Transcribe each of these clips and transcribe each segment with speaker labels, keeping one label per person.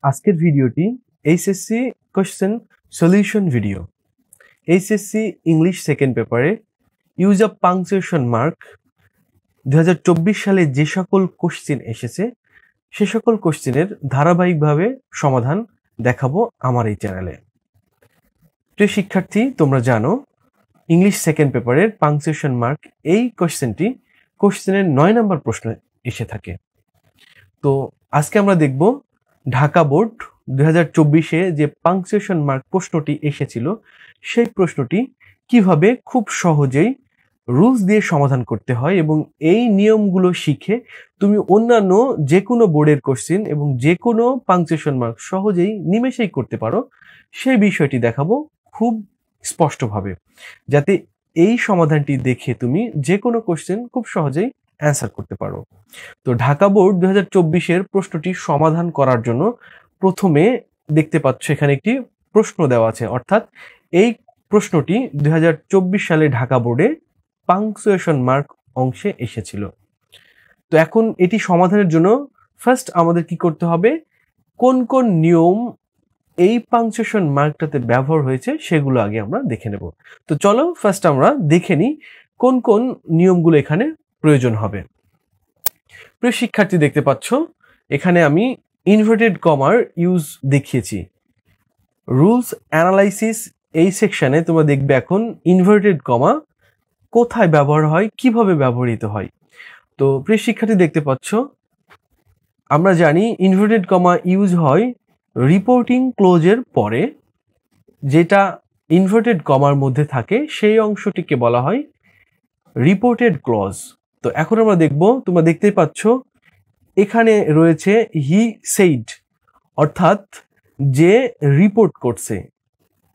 Speaker 1: আজকের ভিডিওটি HSC question solution video. HSC English second পেপারে ইউজ অফ পাংচুয়েশন মার্ক 2024 সালে যে সকল কোশ্চেন এসেছে সে সকল কোশ্চেনের ধারাবাহিকভাবে সমাধান দেখাবো আমার এই চ্যানেলে। প্রিয় শিক্ষার্থী, তোমরা জানো ইংলিশ সেকেন্ড পেপারের পাংচুয়েশন মার্ক এই কোশ্চেনের 9 নম্বর প্রশ্ন এসে থাকে। তো আজকে আমরা দেখব ঢাকা বোর্ড 2024-এ যে পাংচুয়েশন মার্ক প্রশ্নটি এসেছিল সেই প্রশ্নটি কিভাবে খুব সহজেই রুলস দিয়ে সমাধান করতে হয় এবং এই নিয়মগুলো শিখে তুমি অন্যান্য যে কোনো বোর্ডের কোশ্চেন এবং যে কোনো পাংচুয়েশন মার্ক সহজেই নিমেষেই করতে পারো, সেই বিষয়টি দেখাবো খুব স্পষ্টভাবে, যাতে এই সমাধানটি দেখে তুমি যে কোনো কোশ্চেন খুব সহজেই অ্যান্সার করতে পারো। তো ঢাকা বোর্ড 2024-এর প্রশ্নটি সমাধান করার জন্য প্রথমে দেখতে পাচ্ছ এখানে একটি প্রশ্ন দেওয়া আছে, অর্থাৎ এই প্রশ্নটি 2024 সালে ঢাকা বোর্ডে পাংচুয়েশন মার্ক অংশে এসেছিল। তো এখন এটি সমাধানের জন্য ফার্স্ট আমাদের কি করতে হবে, কোন কোন নিয়ম এই পাংচুয়েশন মার্কটাতে ব্যবহার হয়েছে সেগুলো আগে আমরা দেখে নেব। তো চলো ফার্স্ট আমরা দেখে নিই কোন কোন নিয়মগুলো এখানে প্রয়োজন হবে। প্রিয় শিক্ষার্থী, দেখতে পাচ্ছ এখানে আমি ইনভার্টেড কমার ইউজ দেখিয়েছি। রুলস অ্যানালাইসিস এই সেকশনে তোমরা দেখবে এখন ইনভার্টেড কমা কোথায় ব্যবহার হয়, কিভাবে ব্যবহৃত হয়। তো প্রিয় শিক্ষার্থী, দেখতে পাচ্ছ আমরা জানি ইনভার্টেড কমা ইউজ হয় রিপোর্টিং ক্লোজের পরে, যেটা ইনভার্টেড কমার মধ্যে থাকে সেই অংশটিকে বলা হয় রিপোর্টেড ক্লজ। তো এখন আমরা দেখব, তোমরা দেখতেই পাচ্ছ এখানে রয়েছে হি সেইড, অর্থাৎ যে রিপোর্ট করছে,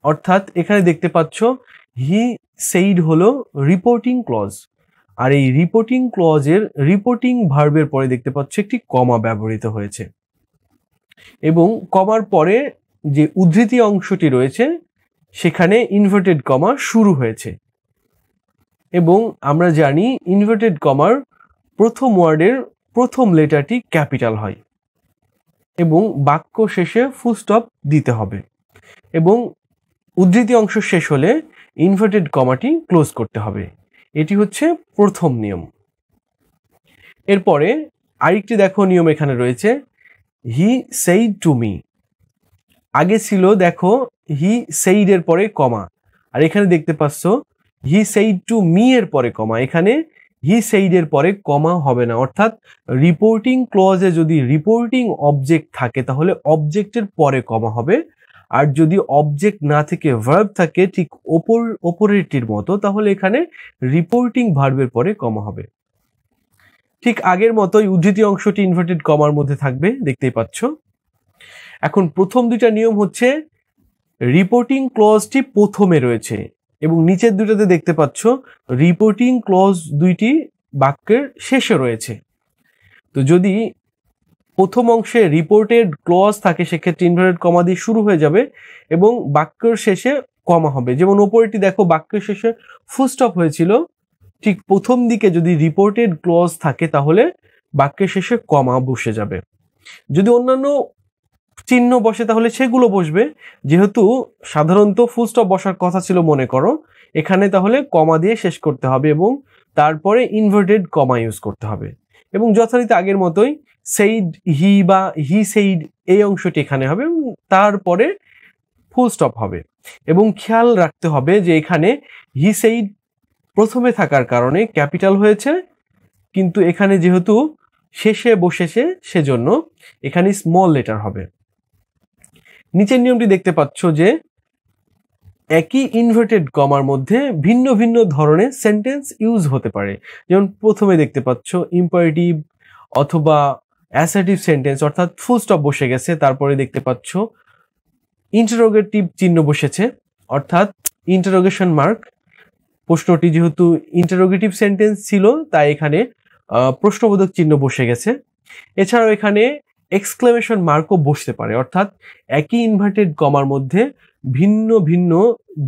Speaker 1: অর্থাৎ এখানে দেখতে পাচ্ছ হি সেইড হলো রিপোর্টিং ক্লজ, আর এই রিপোর্টিং ক্লজের রিপোর্টিং ভার্বের পরে দেখতে পাচ্ছ একটি কমা ব্যবহৃত হয়েছে এবং কমার পরে যে উদ্ধৃতি অংশটি রয়েছে সেখানে ইনভার্টেড কমা শুরু হয়েছে এবং আমরা জানি ইনভার্টেড কমার প্রথম ওয়ার্ডের প্রথম লেটারটি ক্যাপিটাল হয় এবং বাক্য শেষে ফুল স্টপ দিতে হবে এবং উদ্ধৃতি অংশ শেষ হলে ইনভার্টেড কমাটি ক্লোজ করতে হবে। এটি হচ্ছে প্রথম নিয়ম। এরপরে আরেকটি দেখো নিয়ম এখানে রয়েছে, হি সেইড টু মি। আগে ছিল দেখো হি সেইড এর পরে কমা, আর এখানে দেখতে পাচ্ছ হি সেইড টু মি এর পরে কমা। এখানে হি সেইড এর পরে কমা হবে না, অর্থাৎ রিপোর্টিং ক্লজে যদি রিপোর্টিং অবজেক্ট থাকে তাহলে অবজেক্টের পরে কমা হবে, আর যদি অবজেক্ট না থেকে ভার্ব থাকে ঠিক অপরেরটির মতো, তাহলে এখানে রিপোর্টিং ভার্বের পরে কমা হবে। ঠিক আগের মতোই উদ্ধৃতি অংশটি ইনভার্টেড কমার মধ্যে থাকবে, দেখতেই পাচ্ছ। এখন প্রথম দুইটা নিয়ম হচ্ছে রিপোর্টিং ক্লজটি প্রথমে রয়েছে এবং নিচের দুটোতে দেখতে পাচ্ছ রিপোর্টিং ক্লজ দুইটি বাক্যের শেষে রয়েছে। তো যদি প্রথম অংশে রিপোর্টেড ক্লজ থাকে সেক্ষেত্রে ইনভার্টেড কমা দিয়ে শুরু হয়ে যাবে এবং বাক্যের শেষে কমা হবে। যেমন ওপরেটি দেখো বাক্যের শেষে ফুল স্টপ হয়েছিল, ঠিক প্রথম দিকে যদি রিপোর্টেড ক্লজ থাকে তাহলে বাক্যের শেষে কমা বসে যাবে। যদি অন্যান্য চিহ্ন বসে তাহলে সেগুলো বসবে, যেহেতু সাধারণত ফুল স্টপ বসার কথা ছিল মনে করো, এখানে তাহলে কমা দিয়ে শেষ করতে হবে এবং তারপরে ইনভার্টেড কমা ইউজ করতে হবে এবং যথারীতি আগের মতোই সেইড হি বা হি সেইড এই অংশটি এখানে হবে এবং তারপরে ফুল স্টপ হবে। এবং খেয়াল রাখতে হবে যে এখানে হি সেইড প্রথমে থাকার কারণে ক্যাপিটাল হয়েছে, কিন্তু এখানে যেহেতু শেষে বসেছে সেজন্য এখানে স্মল লেটার হবে। নিচের নিয়মটি দেখতে পাচ্ছ যে একই ইনভার্টেড কমার মধ্যে ভিন্ন ভিন্ন ধরনের সেন্টেন্স ইউজ হতে পারে। যেমন প্রথমে দেখতে পাচ্ছ ইম্পারেটিভ অথবা অ্যাসার্টিভ সেন্টেন্স, অর্থাৎ ফুল স্টপ বসে গেছে, তারপরে দেখতে পাচ্ছ ইন্টারোগেটিভ চিহ্ন বসেছে, অর্থাৎ ইন্টারোগেশন মার্ক। প্রশ্নটি যেহেতু ইন্টারোগেটিভ সেন্টেন্স ছিল তাই এখানে প্রশ্নবোধক চিহ্ন বসে গেছে। এছাড়াও এখানে এক্সক্লেমেশন মার্কও বসতে পারে, অর্থাৎ একই ইনভার্টেড কমার মধ্যে ভিন্ন ভিন্ন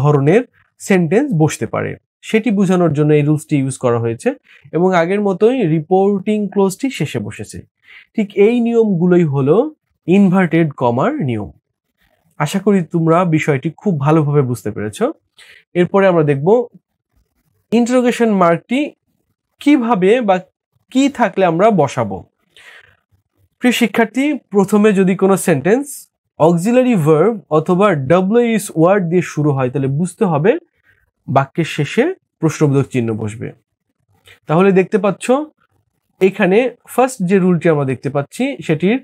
Speaker 1: ধরনের সেন্টেন্স বসতে পারে, সেটি বোঝানোর জন্য এই রুলসটি ইউজ করা হয়েছে এবং আগের মতোই রিপোর্টিং ক্লোজটি শেষে বসেছে। ঠিক এই নিয়মগুলোই হলো ইনভার্টেড কমার নিয়ম। আশা করি তোমরা বিষয়টি খুব ভালোভাবে বুঝতে পেরেছো। এরপরে আমরা দেখব ইন্টারোগেশন মার্কটি কিভাবে বা কি থাকলে আমরা বসাবো। প্রিয় শিক্ষার্থী, প্রথমে যদি কোনো সেন্টেন্স অক্সিলারি ভার্ব অথবা ডব্লিউএস ওয়ার্ড দিয়ে শুরু হয় তাহলে বুঝতে হবে বাক্যের শেষে প্রশ্নবোধক চিহ্ন বসবে। তাহলে দেখতে পাচ্ছ এখানে ফার্স্ট যে রুলটি আমরা দেখতে পাচ্ছি সেটির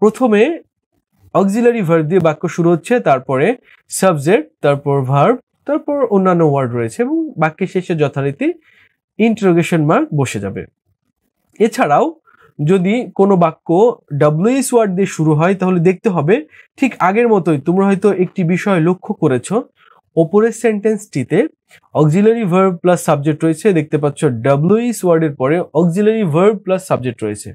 Speaker 1: প্রথমে অক্সিলারি ভার্ব দিয়ে বাক্য শুরু হচ্ছে, তারপরে সাবজেক্ট, তারপর ভার্ব, তারপর অন্যান্য ওয়ার্ড রয়েছে এবং বাক্যের শেষে যথারীতি ইন্টারোগেশন মার্ক বসে যাবে। এছাড়াও যদি কোনো বাক্য ডব্লিউএস ওয়ার্ড দিয়ে শুরু হয় তাহলে দেখতে হবে ঠিক আগের মতোই। তোমরা হয়তো একটি বিষয় লক্ষ্য করেছো, ওপরের সেন্টেন্সটিতে অক্সিলারি ভার্ব প্লাস সাবজেক্ট রয়েছে, দেখতে পাচ্ছ ডব্লিউএস ওয়ার্ডের পরে অক্সিলারি ভার্ব প্লাস সাবজেক্ট রয়েছে।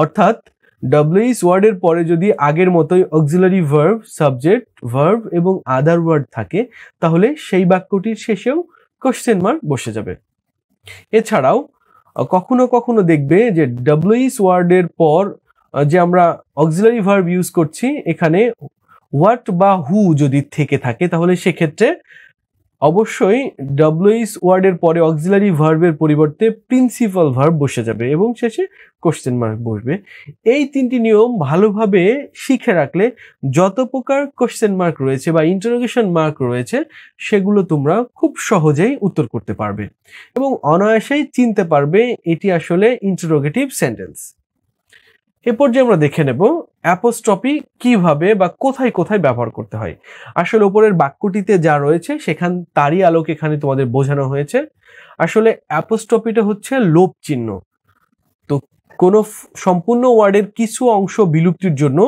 Speaker 1: অর্থাৎ ডব্লিউএস ওয়ার্ডের পরে যদি আগের মতোই অক্সিলারি ভার্ব, সাবজেক্ট, ভার্ব এবং আদার ওয়ার্ড থাকে তাহলে সেই বাক্যটির শেষেও কোশ্চেন মার্ক বসে যাবে। এছাড়াও কখনো কখনো দেখবে যে ডব্লিউএস ওয়ার্ডের পর যে আমরা অক্সিলারি ভার্ব ইউজ করছি এখানে হোয়াট বা হু যদি থেকে থাকে তাহলে সেক্ষেত্রে অবশ্যই ডব্লিউএস ওয়ার্ডের পরে অক্সিলারি ভার্বের পরিবর্তে প্রিন্সিপাল ভার্ব বসে যাবে এবং শেষে কোশ্চেন মার্ক বসবে। এই তিনটি নিয়ম ভালোভাবে শিখে রাখলে যত প্রকার কোশ্চেন মার্ক রয়েছে বা ইন্টারোগেশন মার্ক রয়েছে সেগুলো তোমরা খুব সহজেই উত্তর করতে পারবে এবং অনায়াসেই চিনতে পারবে এটি আসলে ইন্টারোগেটিভ সেন্টেন্স। এরপর যে আমরা দেখে নেব অ্যাপোস্ট্রফি কিভাবে বা কোথায় কোথায় ব্যবহার করতে হয়। আসলে উপরের বাক্যটিতে যা রয়েছে সেখান তারই আলোকে এখানে তোমাদের বোঝানো হয়েছে। আসলে অ্যাপোস্ট্রফিটা হচ্ছে লোপ চিহ্ন। তো কোনো সম্পূর্ণ ওয়ার্ডের কিছু অংশ বিলুপ্তির জন্য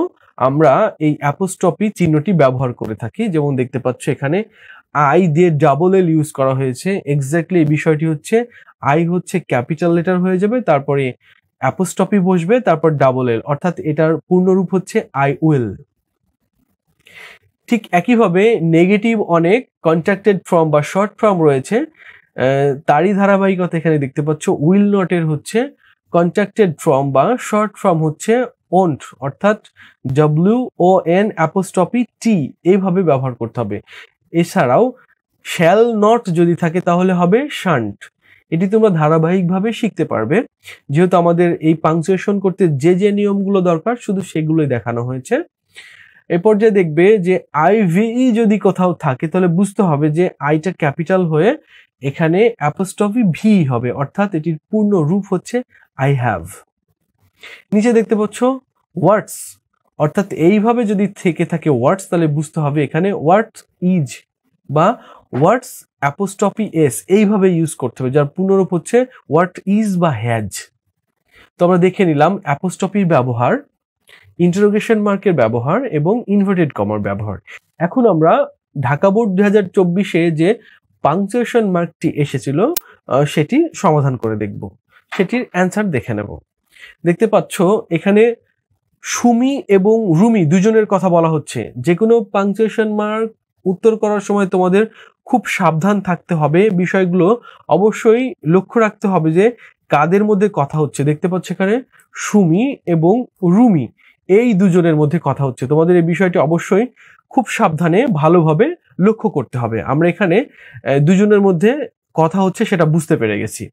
Speaker 1: আমরা এই অ্যাপোস্ট্রফি চিহ্নটি ব্যবহার করে থাকি। যেমন দেখতে পাচ্ছ এখানে আই দিয়ে ডাবল এল ইউজ করা হয়েছে। এক্স্যাক্টলি এই বিষয়টি হচ্ছে আই হচ্ছে ক্যাপিটাল লেটার হয়ে যাবে, তারপরে অ্যাপোস্ট্রফি বসবে, তারপর ডাবল এল, অর্থাৎ এটার পূর্ণরূপ হচ্ছে আই উইল। ঠিক একইভাবে নেগেটিভ অনেক কন্ট্রাক্টেড ফর্ম বা শর্ট ফর্ম রয়েছে, তারই ধারাবাহিকতা এখানে দেখতে পাচ্ছ। উইল নট এর হচ্ছে কন্ট্রাক্টেড ফর্ম বা শর্ট ফর্ম হচ্ছে ওন্ট, অর্থাৎ WON অ্যাপোস্ট্রফি টি, এইভাবে ব্যবহার করতে হবে। এছাড়াও শ্যাল নট যদি থাকে তাহলে হবে শান্ট। এটি তোমরা ধারাবাহিকভাবে শিখতে পারবে, যেহেতু আমাদের এই পাংচুয়েশন করতে যে যে নিয়মগুলো দরকার শুধু সেগুলোই দেখানো হয়েছে। এরপর যে দেখবে যে IVE যদি কোথাও থাকে তাহলে বুঝতে হবে যে আইটা ক্যাপিটাল হয়ে এখানে অ্যাপোস্ট্রফি ভি হবে, অর্থাৎ এটির পূর্ণ রূপ হচ্ছে আই হ্যাভ। নিচে দেখতে পাচ্ছ ওয়ার্ডস, অর্থাৎ এইভাবে যদি থেকে থাকে ওয়ার্ডস তাহলে বুঝতে হবে এখানে হোয়াট ইজ বা ওয়ার্ডস অ্যাপোস্ট্রফি এস এইভাবে ইউজ করতে হবে, যার পূর্ণরূপ হচ্ছে হোয়াট ইজ বা হ্যাজ। তো আমরা দেখে নিলাম অ্যাপোস্ট্রফির ব্যবহার, ইন্টারোগেশন মার্কের ব্যবহার এবং ইনভার্টেড কমার ব্যবহার। এখন আমরা ঢাকা বোর্ড 2024-এ যে পাংচুয়েশন মার্কটি এসেছিল সেটি সমাধান করে দেখব, সেটির অ্যান্সার দেখে নেব। দেখতে পাচ্ছ এখানে সুমি এবং রুমি দুজনের কথা বলা হচ্ছে। যে কোনো পাংচুয়েশন মার্ক উত্তর করার সময় তোমাদের খুব সাবধান থাকতে হবে, বিষয়গুলো অবশ্যই লক্ষ্য রাখতে হবে যে কাদের মধ্যে কথা হচ্ছে। দেখতে পাচ্ছ এখানে সুমি এবং রুমি এই দুজনের মধ্যে কথা হচ্ছে। তোমাদের এই বিষয়টি অবশ্যই খুব সাবধানে ভালোভাবে লক্ষ্য করতে হবে। আমরা এখানে দুজনের মধ্যে কথা হচ্ছে সেটা বুঝতে পেরে গেছি।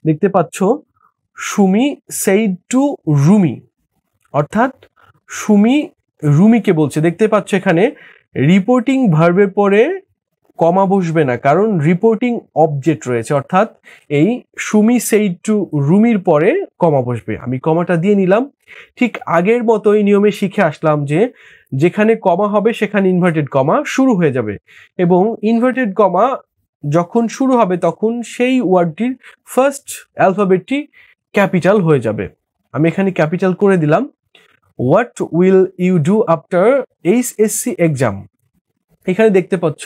Speaker 1: দেখতে পাচ্ছ সুমি সেইড টু রুমি, অর্থাৎ সুমি রুমিকে বলছে। দেখতে পাচ্ছ এখানে রিপোর্টিং ভার্বের পরে কমা বসবে না, কারণ রিপোর্টিং অবজেক্ট রয়েছে, অর্থাৎ এই সুমি সেইড টু রুমির পরে কমা বসবে। আমি কমাটা দিয়ে নিলাম। ঠিক আগের মতোই নিয়মে শিখে আসলাম যে যেখানে কমা হবে সেখানে ইনভার্টেড কমা শুরু হয়ে যাবে এবং ইনভার্টেড কমা যখন শুরু হবে তখন সেই ওয়ার্ডটির ফার্স্ট অ্যালফাবেটটি ক্যাপিটাল হয়ে যাবে। আমি এখানে ক্যাপিটাল করে দিলাম। What will you do after HSC exam. এখানে দেখতে পাচ্ছ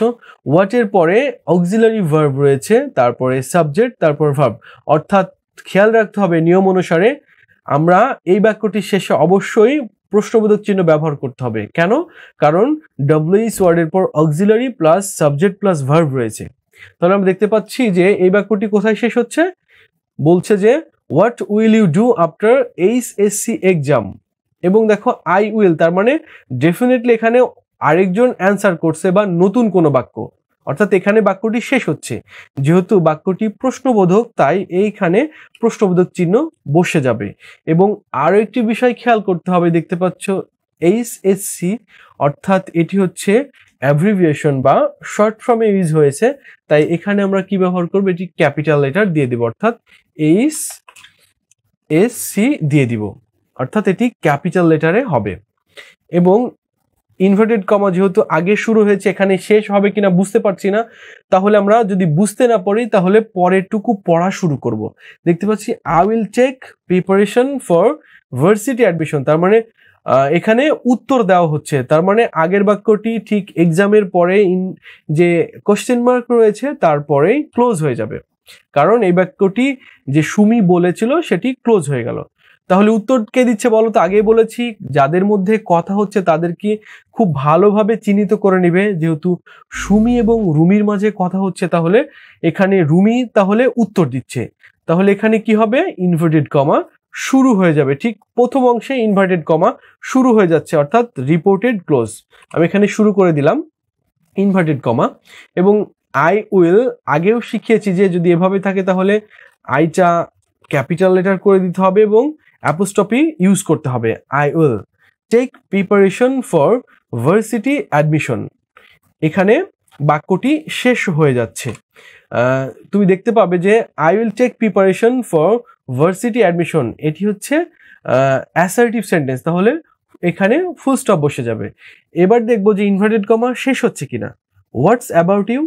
Speaker 1: হোয়াটের পরে অক্সিলারি ভার্ব রয়েছে, তারপরে সাবজেক্ট, তারপর ভার্ব, অর্থাৎ খেয়াল রাখতে হবে নিয়ম অনুসারে আমরা এই বাক্যটির শেষে অবশ্যই প্রশ্নবোধক চিহ্ন ব্যবহার করতে হবে। কেন? কারণ WH ওয়ার্ডের পর auxiliary plus subject plus verb রয়েছে। তাহলে আমরা দেখতে পাচ্ছি যে এই বাক্যটি কোথায় শেষ হচ্ছে, বলছে যে what will you do after HSC exam. এবং দেখো আই উইল, তার মানে ডেফিনেটলি এখানে আরেকজন অ্যান্সার করছে বা নতুন কোনো বাক্য, অর্থাৎ এখানে বাক্যটি শেষ হচ্ছে। যেহেতু বাক্যটি প্রশ্নবোধক তাই এইখানে প্রশ্নবোধক চিহ্ন বসে যাবে। এবং আরো একটি বিষয় খেয়াল করতে হবে, দেখতে পাচ্ছ এইচএসসি, অর্থাৎ এটি হচ্ছে অ্যাব্রিভিয়েশন বা শর্ট ফর্মে ইউজ হয়েছে, তাই এখানে আমরা কি ব্যবহার করব, এটি ক্যাপিটাল লেটার দিয়ে দিব, অর্থাৎ এইচএসসি দিয়ে দিব, অর্থাৎ এটি ক্যাপিটাল লেটারে হবে। এবং ইনভার্টেড কমা যেহেতু আগে শুরু হয়েছে, এখানে শেষ হবে কিনা বুঝতে পারছি না, তাহলে আমরা যদি বুঝতে না পারি তাহলে পরেরটুকু পড়া শুরু করব। দেখতে পাচ্ছি I will check preparation for varsity admission, তার মানে এখানে উত্তর দেওয়া হচ্ছে, তার মানে আগের বাক্যটি ঠিক এক্সামের পরে যে কোশ্চেন মার্ক রয়েছে তারপরেই ক্লোজ হয়ে যাবে, কারণ এই বাক্যটি যে সুমি বলেছিল সেটি ক্লোজ হয়ে গেল। তাহলে উত্তর কে দিচ্ছে বলো তো? আগেই বলেছি যাদের মধ্যে কথা হচ্ছে তাদেরকে খুব ভালোভাবে চিহ্নিত করে নিবে, যেহেতু সুমি এবং রুমির মাঝে কথা হচ্ছে, তাহলে এখানে রুমি তাহলে উত্তর দিচ্ছে, তাহলে এখানে কি হবে, ইনভার্টেড কমা শুরু হয়ে যাবে, ঠিক প্রথম অংশে ইনভার্টেড কমা শুরু হয়ে যাচ্ছে, অর্থাৎ রিপোর্টেড ক্লোজ। আমি এখানে শুরু করে দিলাম ইনভার্টেড কমা। এবং আই উইল আগেও শিখিয়েছি যে যদি এভাবে থাকে তাহলে আইটা ক্যাপিটাল লেটার করে দিতে হবে এবং অ্যাপোস্ট্রফি ইউজ করতে হবে। I will take preparation for varsity admission, এখানে বাক্যটি শেষ হয়ে যাচ্ছে। তুমি দেখতে পাবে যে I will take preparation for varsity admission, এটি হচ্ছে অ্যাসার্টিভ সেন্টেন্স, তাহলে এখানে ফুল স্টপ বসে যাবে। এবার দেখবো যে ইনভার্টেড কমা শেষ হচ্ছে কিনা। হোয়াটস অ্যাবাউট ইউ,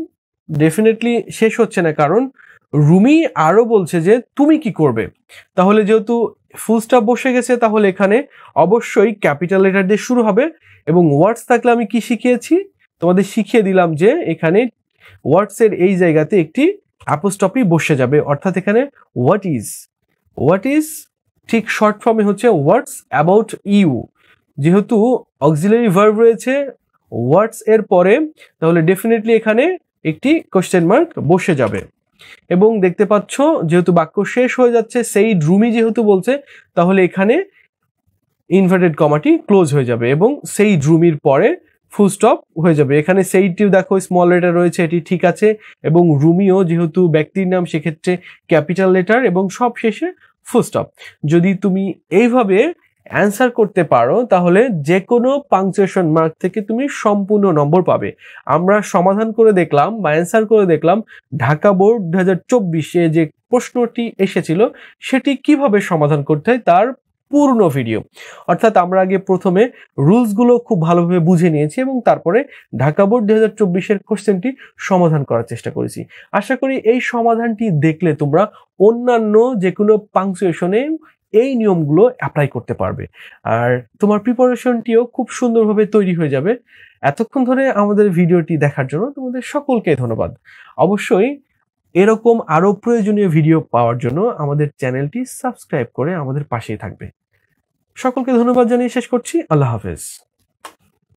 Speaker 1: ডেফিনেটলি শেষ হচ্ছে না, কারণ রুমি আরো বলছে যে তুমি কি করবে, তাহলে যেহেতু ফুল স্টপ বসে গেছে তাহলে এখানে অবশ্যই ক্যাপিটাল লেটার দিয়ে শুরু হবে। এবং ওয়ার্ডস থাকলে আমি কি শিখিয়েছি, তোমাদের শিখিয়ে দিলাম যে এখানে ওয়ার্ডস এর এই জায়গাতে একটি অ্যাপোস্ট্রফি বসে যাবে, অর্থাৎ এখানে হোয়াট ইজ ঠিক শর্ট ফর্মে হচ্ছে হোয়াটস অ্যাবাউট ইউ, যেহেতু অক্সিলারি ভার্ব রয়েছে হোয়াটস এর পরে, তাহলে ডেফিনেটলি এখানে একটি কোশ্চেন মার্ক বসে যাবে। এবং দেখতে পাচ্ছ যেহেতু বাক্য শেষ হয়ে যাচ্ছে, সেই রুমি যেহেতু বলছে, তাহলে এখানে ইনভার্টেড কমাটি ক্লোজ হয়ে যাবে এবং সেই রুমির পরে ফুল স্টপ হয়ে যাবে। এখানে সেইটিও দেখো স্মল লেটার রয়েছে, এটি ঠিক আছে, এবং রুমিও যেহেতু ব্যক্তির নাম সেক্ষেত্রে ক্যাপিটাল লেটার এবং সব শেষে ফুল স্টপ। যদি তুমি এইভাবে অ্যান্সার করতে পারো তাহলে যে কোনো পাংচুয়েশন মার্ক থেকে তুমি সম্পূর্ণ নম্বর পাবে। আমরা সমাধান করে দেখলাম বা অ্যান্সার করে দেখলাম ঢাকা বোর্ড 2024-এ যে প্রশ্নটি এসেছিল সেটি কিভাবে সমাধান করতে হয় তার পূর্ণ ভিডিও, অর্থাৎ আমরা আগে প্রথমে রুলসগুলো খুব ভালোভাবে বুঝে নিয়েছি এবং তারপরে ঢাকা বোর্ড 2024-এর কোশ্চেনটি সমাধান করার চেষ্টা করেছি। আশা করি এই সমাধানটি দেখলে তোমরা অন্যান্য যে কোনো পাংচুয়েশনে এই নিয়মগুলো অ্যাপ্লাই করতে পারবে, আর তোমার প্রিপারেশনটিও খুব সুন্দরভাবে তৈরি হয়ে যাবে। এতক্ষণ ধরে আমাদের ভিডিওটি দেখার জন্য তোমাদের সকলকে ধন্যবাদ। অবশ্যই এরকম আরো প্রয়োজনীয় ভিডিও পাওয়ার জন্য আমাদের চ্যানেলটি সাবস্ক্রাইব করে আমাদের পাশেই থাকবে। সকলকে ধন্যবাদ জানিয়ে শেষ করছি। আল্লাহ হাফেজ।